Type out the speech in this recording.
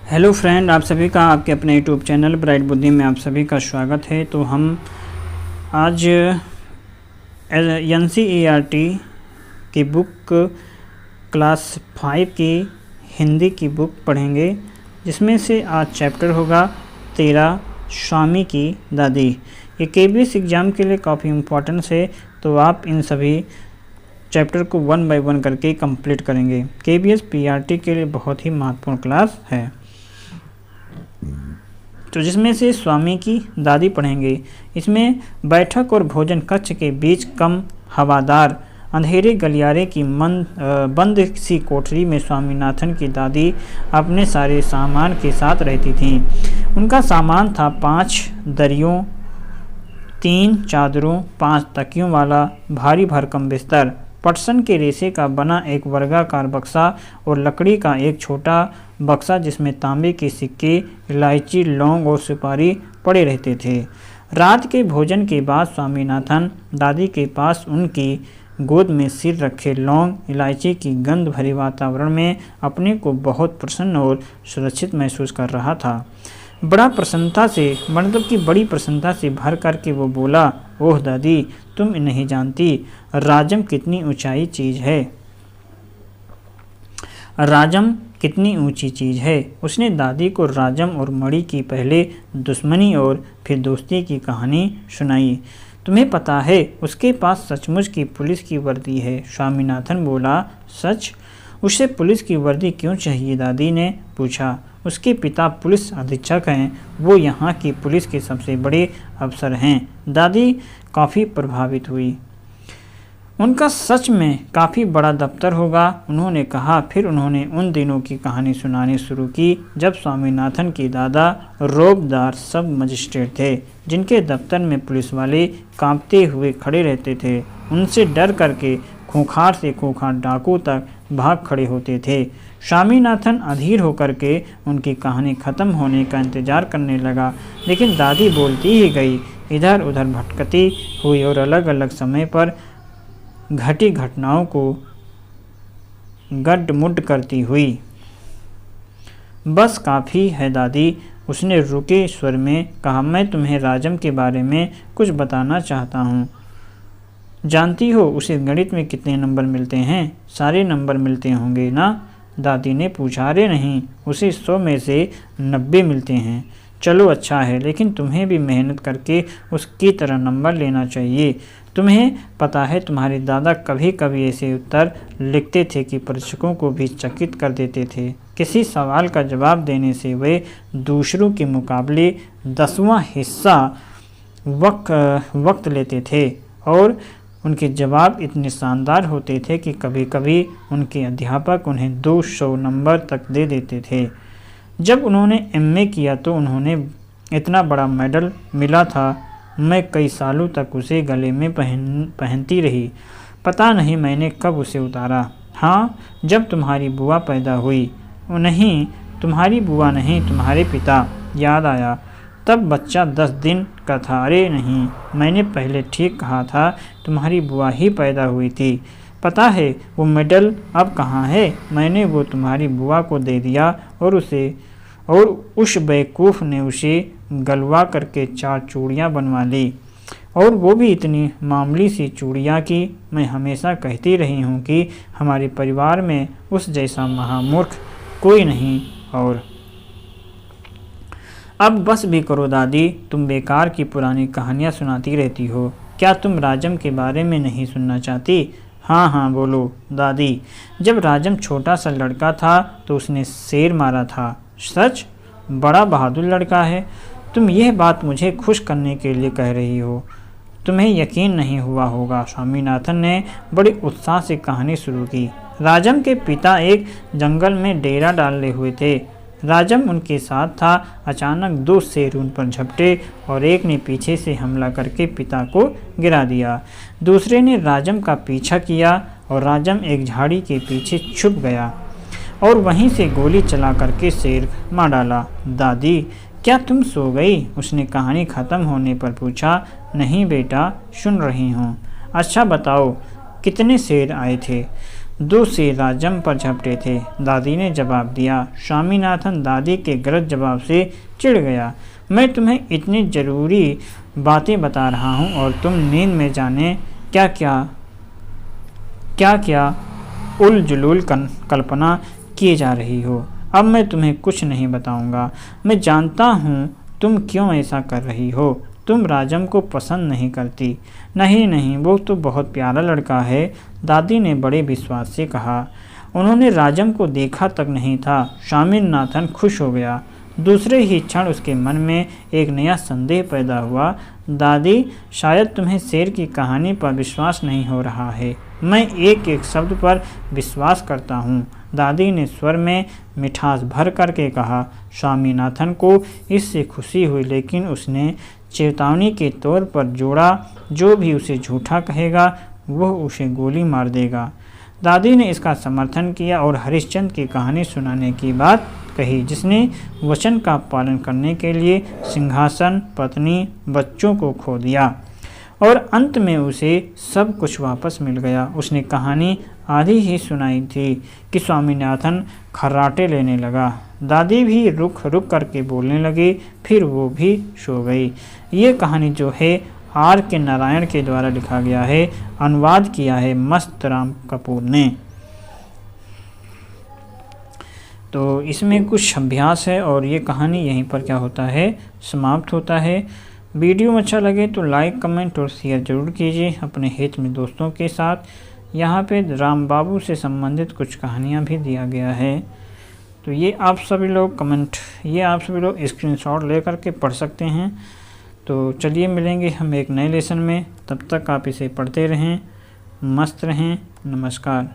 Hello friend, आप सभी का आपके अपने यूट्यूब चैनल ब्राइट बुद्धि में आप सभी का स्वागत है। तो हम आज NCERT की बुक क्लास 5 की हिंदी की बुक पढ़ेंगे, जिसमें से आज चैप्टर होगा 13 स्वामी की दादी। ये KBS एग्ज़ाम के लिए काफ़ी इम्पोर्टेंट है, तो आप इन सभी चैप्टर को 1 बाय 1 करके कंप्लीट करेंगे। KBS PRT के लिए बहुत ही महत्वपूर्ण क्लास है। तो जिसमें से स्वामी की दादी पढ़ेंगे। इसमें बैठक और भोजन कक्ष के बीच कम हवादार अंधेरे गलियारे की बंद सी कोठरी में स्वामीनाथन की दादी अपने सारे सामान के साथ रहती थीं। उनका सामान था 5 दरियों, 3 चादरों, 5 तकियों वाला भारी भरकम बिस्तर, पटसन के रेशे का बना एक वर्गाकार बक्सा और लकड़ी का एक छोटा बक्सा जिसमें तांबे के सिक्के, इलायची, लौंग और सुपारी पड़े रहते थे। रात के भोजन के बाद स्वामीनाथन दादी के पास उनकी गोद में सिर रखे लौंग इलायची की गंध भरे वातावरण में अपने को बहुत प्रसन्न और सुरक्षित महसूस कर रहा था। बड़ी प्रसन्नता से भर करके वो बोला, ओह दादी, तुम नहीं जानती राजम कितनी ऊंचाई चीज़ है। राजम कितनी ऊंची चीज़ है। उसने दादी को राजम और मणि की पहले दुश्मनी और फिर दोस्ती की कहानी सुनाई। तुम्हें पता है उसके पास सचमुच की पुलिस की वर्दी है। स्वामीनाथन बोला, सच? उसे पुलिस की वर्दी क्यों चाहिए? दादी ने पूछा। उसके पिता पुलिस अधीक्षक हैं, वो यहाँ की पुलिस के सबसे बड़े अफसर हैं। दादी काफ़ी प्रभावित हुई। उनका सच में काफ़ी बड़ा दफ्तर होगा, उन्होंने कहा। फिर उन्होंने उन दिनों की कहानी सुनानी शुरू की जब स्वामीनाथन के दादा रौबदार सब मजिस्ट्रेट थे, जिनके दफ्तर में पुलिस वाले कांपते हुए खड़े रहते थे। उनसे डर करके खूंखार से खूंखार डाकू तक भाग खड़े होते थे। स्वामीनाथन अधीर होकर के उनकी कहानी ख़त्म होने का इंतज़ार करने लगा, लेकिन दादी बोलती ही गई, इधर उधर भटकती हुई और अलग अलग समय पर घटी घटनाओं को गड्ढ-मुड्ढ करती हुई। बस काफ़ी है दादी, उसने रुके स्वर में कहा। मैं तुम्हें राजम के बारे में कुछ बताना चाहता हूँ। जानती हो उसे गणित में कितने नंबर मिलते हैं? सारे नंबर मिलते होंगे ना? दादी ने पूछा। अरे नहीं, उसे 100 में से 90 मिलते हैं। चलो अच्छा है, लेकिन तुम्हें भी मेहनत करके उसकी तरह नंबर लेना चाहिए। तुम्हें पता है तुम्हारे दादा कभी कभी ऐसे उत्तर लिखते थे कि परीक्षकों को भी चकित कर देते थे। किसी सवाल का जवाब देने से वे दूसरों के मुकाबले 10वां हिस्सा वक्त लेते थे और उनके जवाब इतने शानदार होते थे कि कभी कभी उनके अध्यापक उन्हें 200 नंबर तक दे देते थे। जब उन्होंने MA किया तो उन्होंने इतना बड़ा मेडल मिला था। मैं कई सालों तक उसे गले में पहनती रही। पता नहीं मैंने कब उसे उतारा। हाँ, जब तुम्हारी बुआ पैदा हुई। नहीं, तुम्हारी बुआ नहीं, तुम्हारे पिता। याद आया, तब बच्चा 10 दिन का था। अरे नहीं, मैंने पहले ठीक कहा था, तुम्हारी बुआ ही पैदा हुई थी। पता है वो मेडल अब कहाँ है? मैंने वो तुम्हारी बुआ को दे दिया और उस बेवकूफ़ ने उसे गलवा करके 4 चूड़ियाँ बनवा ली, और वो भी इतनी मामूली सी चूड़ियाँ कि मैं हमेशा कहती रही हूँ कि हमारे परिवार में उस जैसा महामूर्ख कोई नहीं। और अब बस भी करो दादी, तुम बेकार की पुरानी कहानियाँ सुनाती रहती हो। क्या तुम राजम के बारे में नहीं सुनना चाहती? हाँ हाँ बोलो दादी। जब राजम छोटा सा लड़का था तो उसने शेर मारा था। सच? बड़ा बहादुर लड़का है। तुम यह बात मुझे खुश करने के लिए कह रही हो। तुम्हें यकीन नहीं हुआ होगा। स्वामीनाथन ने बड़े उत्साह से कहानी शुरू की। राजम के पिता एक जंगल में डेरा डाले हुए थे। राजम उनके साथ था। अचानक 2 शेर उन पर झपटे और एक ने पीछे से हमला करके पिता को गिरा दिया। दूसरे ने राजम का पीछा किया और राजम एक झाड़ी के पीछे छुप गया और वहीं से गोली चला करके शेर मार डाला। दादी, क्या तुम सो गई? उसने कहानी ख़त्म होने पर पूछा। नहीं बेटा, सुन रही हूँ। अच्छा बताओ, कितने शेर आए थे? दो शेर राजम पर झपटे थे। दादी ने जवाब दिया। स्वामीनाथन दादी के गलत जवाब से चिढ़ गया। मैं तुम्हें इतनी ज़रूरी बातें बता रहा हूँ और तुम नींद में जाने क्या क्या उल जुलूल कल्पना किए जा रही हो। अब मैं तुम्हें कुछ नहीं बताऊंगा। मैं जानता हूँ तुम क्यों ऐसा कर रही हो। तुम राजम को पसंद नहीं करती। नहीं, वो तो बहुत प्यारा लड़का है, दादी ने बड़े विश्वास से कहा। उन्होंने राजम को देखा तक नहीं था। स्वामीनाथन खुश हो गया। दूसरे ही क्षण उसके मन में एक नया संदेह पैदा हुआ। दादी, शायद तुम्हें शेर की कहानी पर विश्वास नहीं हो रहा है। मैं एक एक शब्द पर विश्वास करता हूँ, दादी ने स्वर में मिठास भर करके कहा। स्वामीनाथन को इससे खुशी हुई, लेकिन उसने चेतावनी के तौर पर जोड़ा, जो भी उसे झूठा कहेगा वह उसे गोली मार देगा। दादी ने इसका समर्थन किया और हरिश्चंद्र की कहानी सुनाने की बात कही, जिसने वचन का पालन करने के लिए सिंहासन, पत्नी, बच्चों को खो दिया और अंत में उसे सब कुछ वापस मिल गया। उसने कहानी आधी ही सुनाई थी कि स्वामीनाथन खर्राटे लेने लगा। दादी भी रुक रुक करके बोलने लगी, फिर वो भी सो गई। ये कहानी जो है R.K. नारायण के द्वारा लिखा गया है। अनुवाद किया है मस्त राम कपूर ने। तो इसमें कुछ अभ्यास है और ये कहानी यहीं पर क्या होता है, समाप्त होता है। वीडियो में अच्छा लगे तो लाइक, कमेंट और शेयर ज़रूर कीजिए अपने हित में दोस्तों के साथ। यहाँ पे राम बाबू से संबंधित कुछ कहानियाँ भी दिया गया है, तो ये आप सभी लोग स्क्रीनशॉट ले करके पढ़ सकते हैं। तो चलिए मिलेंगे हम एक नए लेसन में, तब तक आप इसे पढ़ते रहें, मस्त रहें। नमस्कार।